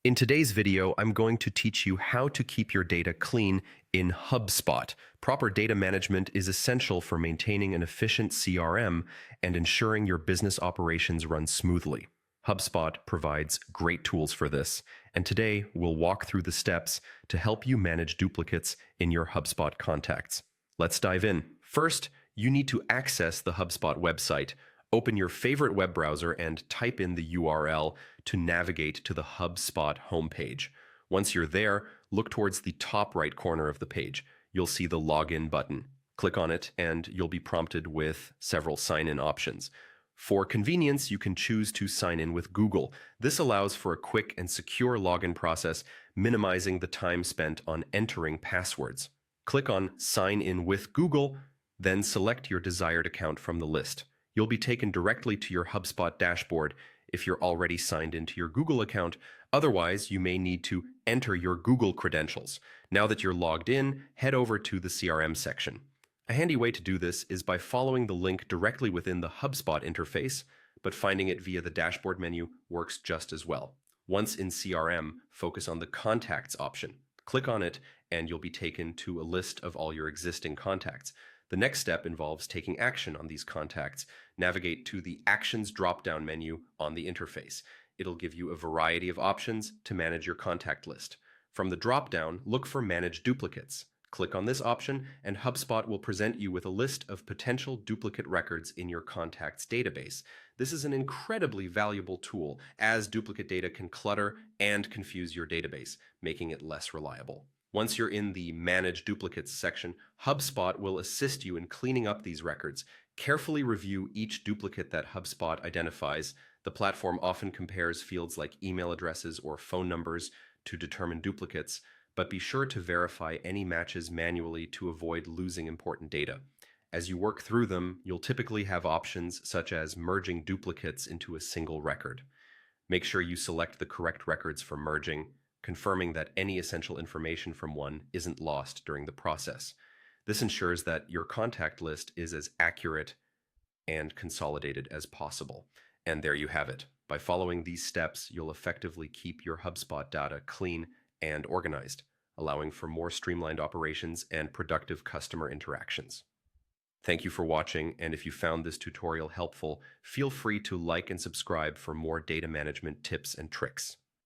In today's video, I'm going to teach you how to keep your data clean in Hubspot. Proper data management is essential for maintaining an efficient CRM and ensuring your business operations run smoothly. HubSpot provides great tools for this, and today we'll walk through the steps to help you manage duplicates in your HubSpot contacts. Let's dive in. First, you need to access the HubSpot website. Open your favorite web browser and type in the URL to navigate to the HubSpot homepage. Once you're there, look towards the top right corner of the page. You'll see the Login button. Click on it and you'll be prompted with several sign-in options. For convenience, you can choose to sign in with Google. This allows for a quick and secure login process, minimizing the time spent on entering passwords. Click on Sign in with Google, then select your desired account from the list. You'll be taken directly to your HubSpot dashboard if you're already signed into your Google account. Otherwise, you may need to enter your Google credentials. Now that you're logged in, head over to the CRM section. A handy way to do this is by following the link directly within the HubSpot interface, but finding it via the dashboard menu works just as well. Once in CRM, focus on the Contacts option. Click on it, and you'll be taken to a list of all your existing contacts. The next step involves taking action on these contacts. Navigate to the Actions drop-down menu on the interface. It'll give you a variety of options to manage your contact list. From the drop-down, look for Manage Duplicates. Click on this option, and HubSpot will present you with a list of potential duplicate records in your contacts database. This is an incredibly valuable tool, as duplicate data can clutter and confuse your database, making it less reliable. Once you're in the Manage Duplicates section, HubSpot will assist you in cleaning up these records. Carefully review each duplicate that HubSpot identifies. The platform often compares fields like email addresses or phone numbers to determine duplicates, but be sure to verify any matches manually to avoid losing important data. As you work through them, you'll typically have options such as merging duplicates into a single record. Make sure you select the correct records for merging, confirming that any essential information from one isn't lost during the process. This ensures that your contact list is as accurate and consolidated as possible. And there you have it. By following these steps, you'll effectively keep your HubSpot data clean and organized, allowing for more streamlined operations and productive customer interactions. Thank you for watching, and if you found this tutorial helpful, feel free to like and subscribe for more data management tips and tricks.